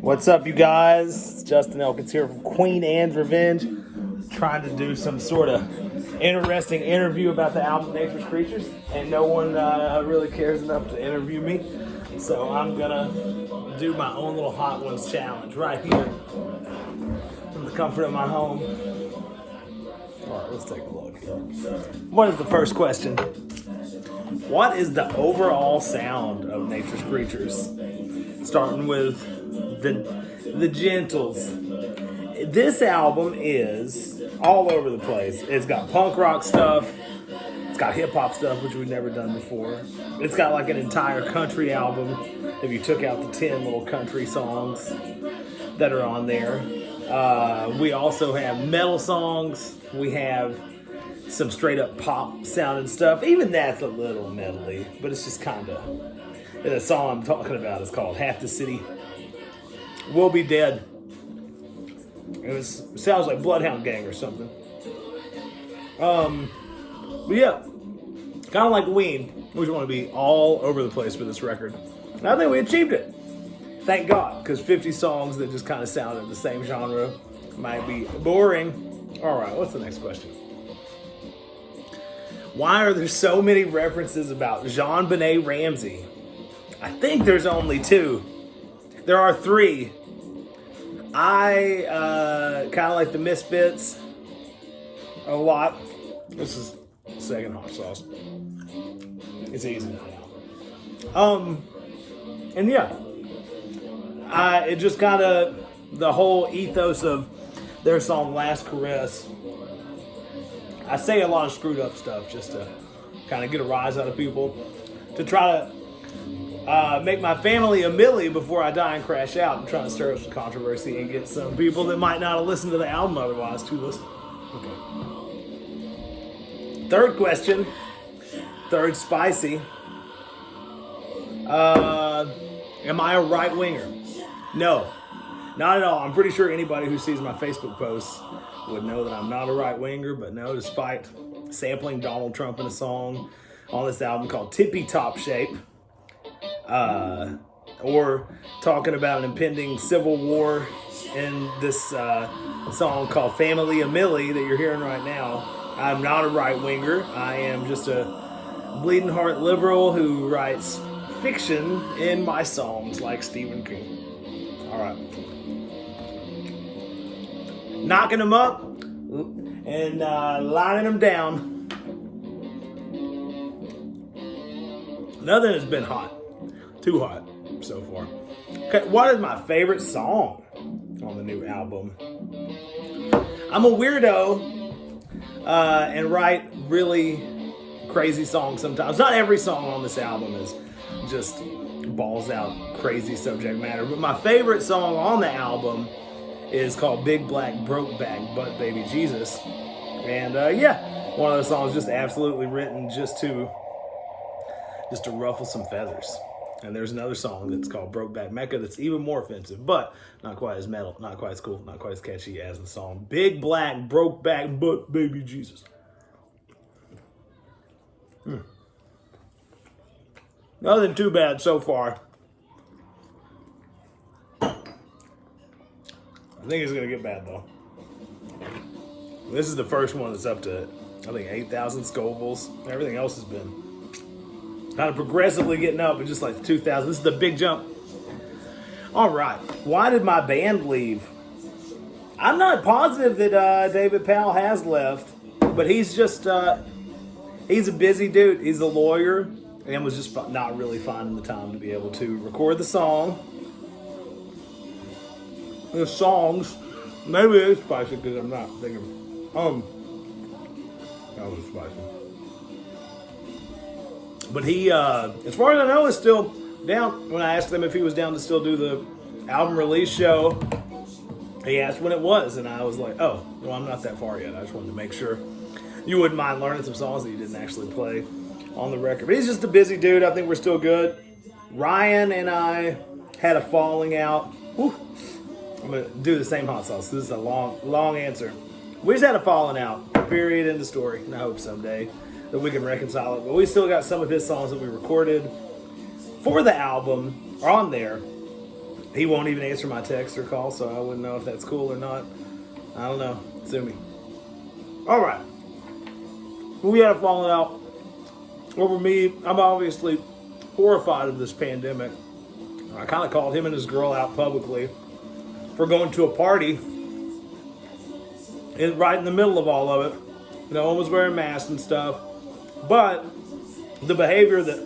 What's up, you guys? It's Justin Elkins here from Queen Anne's Revenge, trying to do some sort of interesting interview about the album Nature's Creatures, and no one really cares enough to interview me, so I'm gonna do my own little Hot Ones challenge right here from the comfort of my home. All right, let's take a look. What is the first question? What is the overall sound of Nature's Creatures? Starting with the Gentles. This album is all over the place. It's got punk rock stuff. It's got hip hop stuff, which we've never done before. It's got like an entire country album. If you took out the 10 little country songs that are on there. We also have metal songs. We have some straight up pop sounding stuff. Even that's a little metally, but it's just kind of. The song I'm talking about is called Half the City Will Be Dead. It sounds like Bloodhound Gang or something. But yeah, kind of like Ween. We just want to be all over the place with this record. And I think we achieved it. Thank God, because 50 songs that just kind of sound in the same genre might be boring. All right, what's the next question? Why are there so many references about JonBenet Ramsey? I think there's only 2. There are 3. I kind of like the Misfits a lot. This is second hot sauce. It's easy now. And yeah, it just kind of the whole ethos of their song "Last Caress." I say a lot of screwed up stuff just to kind of get a rise out of people, to try to make my family a millie before I die and crash out. I'm trying to stir up some controversy and get some people that might not have listened to the album otherwise to listen. Okay. Third question. Third spicy. Am I a right winger? No, not at all. I'm pretty sure anybody who sees my Facebook posts would know that I'm not a right winger, but no, despite sampling Donald Trump in a song on this album called Tippy Top Shape, or talking about an impending civil war in this song called Family a Millie that you're hearing right now, I'm not a right winger. I am just a bleeding heart liberal who writes fiction in my songs like Stephen King. All right. Knocking them up and lining them down. Nothing has been hot. Too hot so far. Okay, what is my favorite song on the new album? I'm a weirdo and write really crazy songs sometimes. Not every song on this album is just balls out crazy subject matter, but my favorite song on the album is called Big Black Broke Back Butt Baby Jesus. And yeah, one of the songs just absolutely written just to ruffle some feathers. And there's another song that's called Brokeback Mecca that's even more offensive, but not quite as metal, not quite as cool, not quite as catchy as the song Big Black Brokeback Butt Baby Jesus. Nothing too bad so far. I think it's going to get bad, though. This is the first one that's up to, I think, 8,000 Scovilles. Everything else has been kind of progressively getting up, but just like 2,000. This is the big jump. All right. Why did my band leave? I'm not positive that David Powell has left, but he's just, he's a busy dude. He's a lawyer and was just not really finding the time to be able to record the song. The songs, maybe it's spicy because I'm not thinking, that was spicy. But he, as far as I know, is still down. When I asked him if he was down to still do the album release show, he asked when it was, and I was like, oh, well, I'm not that far yet. I just wanted to make sure you wouldn't mind learning some songs that you didn't actually play on the record. But he's just a busy dude. I think we're still good. Ryan and I had a falling out. Whew. I'm going to do the same hot sauce. This is a long answer. We just had a falling out. Period. End of story. And I hope someday that we can reconcile it. But we still got some of his songs that we recorded for the album are on there. He won't even answer my text or call, so I wouldn't know if that's cool or not. I don't know. Sue me. All right. We had a falling out over me. I'm obviously horrified of this pandemic. I kind of called him and his girl out publicly for going to a party right in the middle of all of it. No one was wearing masks and stuff. But the behavior that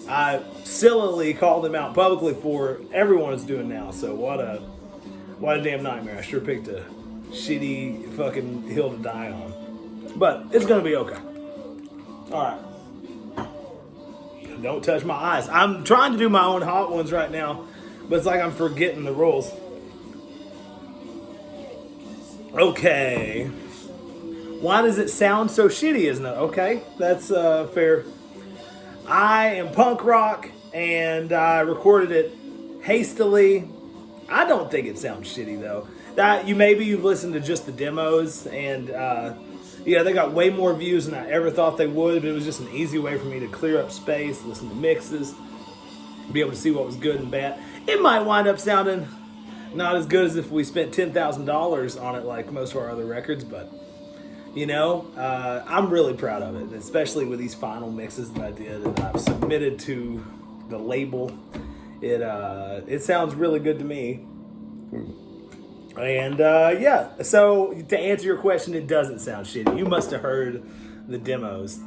I sillily called him out publicly for, everyone is doing now. So what a damn nightmare. I sure picked a shitty fucking hill to die on. But it's going to be okay. All right. Don't touch my eyes. I'm trying to do my own hot ones right now, but it's like I'm forgetting the rules. Okay. Why does it sound so shitty, isn't it? Okay, that's fair. I am punk rock, and I recorded it hastily. I don't think it sounds shitty, though. Maybe you've listened to just the demos, and they got way more views than I ever thought they would, but it was just an easy way for me to clear up space, listen to mixes, be able to see what was good and bad. It might wind up sounding not as good as if we spent $10,000 on it like most of our other records, but I'm really proud of it, especially with these final mixes that I did and I've submitted to the label. It sounds really good to me. And so to answer your question, it doesn't sound shitty. You must have heard the demos.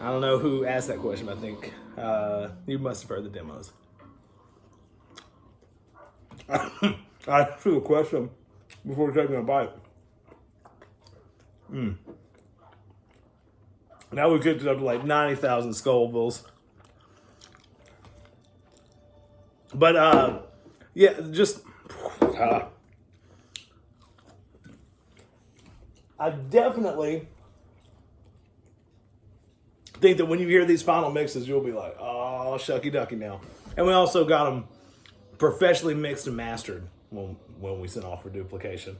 I don't know who asked that question, but I think you must have heard the demos. I asked you a question before taking a bite. Now we kicked it up to like 90,000 Scovilles. But I definitely think that when you hear these final mixes, you'll be like, oh, shucky ducky now. And we also got them professionally mixed and mastered when we sent off for duplication.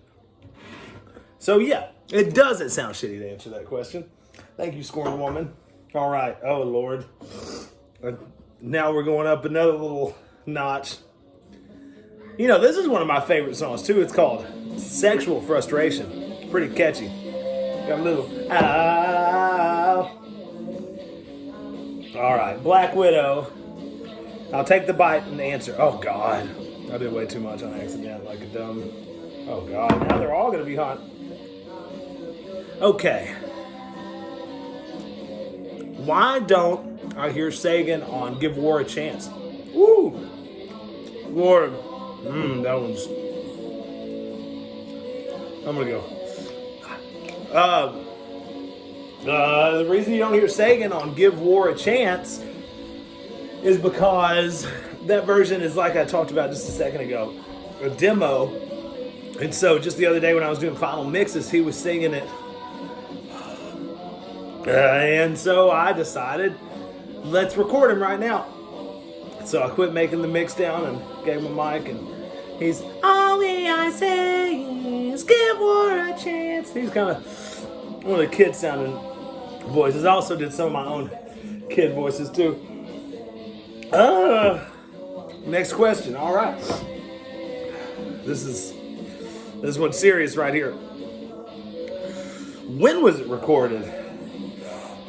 So yeah, it doesn't sound shitty to answer that question. Thank you, Scorn Woman. All right. Oh, Lord. Now we're going up another little notch. This is one of my favorite songs, too. It's called Sexual Frustration. Pretty catchy. Got a little, ow. All right. Black Widow. I'll take the bite and answer. Oh, God. I did way too much on accident, like a dumb. Oh, God. Now they're all going to be hot. Okay. Why don't I hear Sagan on Give War a Chance? Woo! Lord. That one's... I'm going to go. The reason you don't hear Sagan on Give War a Chance is because that version is, like I talked about just a second ago, a demo. And so just the other day when I was doing final mixes, he was singing it. And so I decided, let's record him right now. So I quit making the mix down and gave him a mic, and he's, all I say is give war a chance. He's kind of one of the kid sounding voices. I also did some of my own kid voices too. Next question. All right. This is what's serious right here. When was it recorded?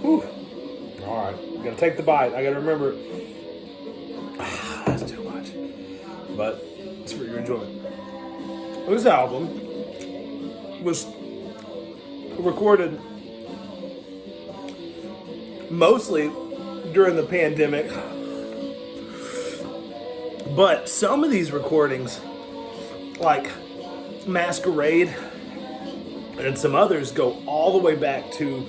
Whew. All right, gotta take the bite. I gotta remember. That's too much, but it's for your enjoyment. This album was recorded mostly during the pandemic, but some of these recordings, like Masquerade and some others, go all the way back to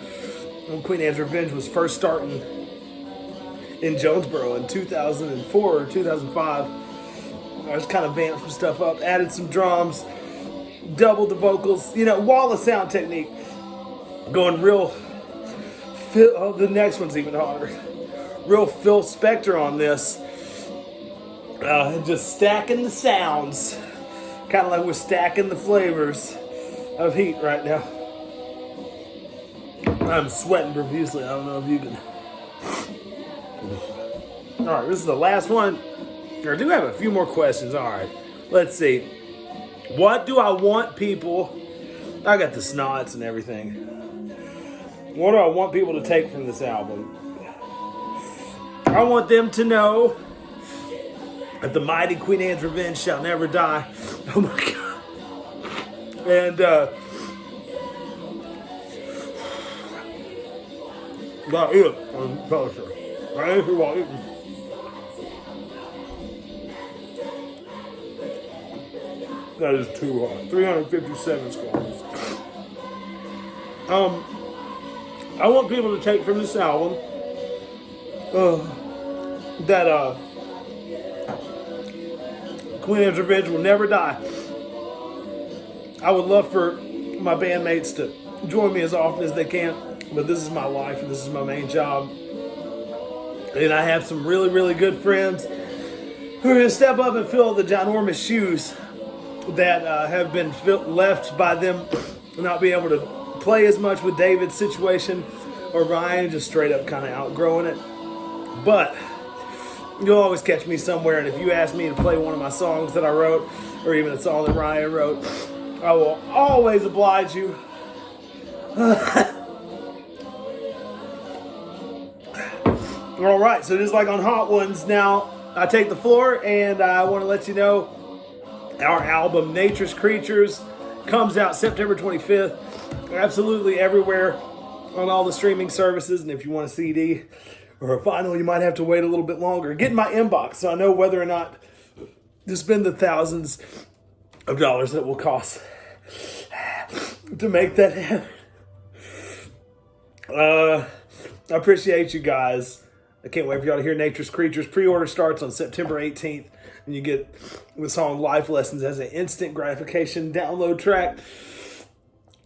when Queen Anne's Revenge was first starting in Jonesboro in 2004 or 2005. I just kind of vamped some stuff up, added some drums, doubled the vocals, wall of sound technique, going real, the next one's even harder, real Phil Spector on this, just stacking the sounds, kind of like we're stacking the flavors of heat right now. I'm sweating profusely. I don't know if you can. All right, this is the last one. I do have a few more questions. All right, let's see. What do I want people... I got the snots and everything. What do I want people to take from this album? I want them to know that the mighty Queen Anne's Revenge shall never die. Oh my God. And, about it on culture. I ain't sure about eating. That is too hard. 357 scores. I want people to take from this album that Queen Anne's Revenge will never die. I would love for my bandmates to join me as often as they can, but this is my life and this is my main job. And I have some really, really good friends who are going to step up and fill the ginormous shoes that have been left by them not being able to play as much with David's situation, or Ryan just straight up kind of outgrowing it. But you'll always catch me somewhere, and if you ask me to play one of my songs that I wrote, or even a song that Ryan wrote, I will always oblige you. All right, so just like on Hot Ones, now I take the floor, and I want to let you know our album Nature's Creatures comes out September 25th. Absolutely everywhere on all the streaming services, and if you want a CD or a vinyl, you might have to wait a little bit longer. Get in my inbox so I know whether or not to spend the thousands of dollars that it will cost to make that happen. I appreciate you guys. I can't wait for y'all to hear Nature's Creatures. Pre-order starts on September 18th, and you get the song Life Lessons as an instant gratification download track.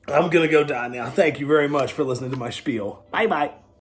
I'm going to go die now. Thank you very much for listening to my spiel. Bye-bye.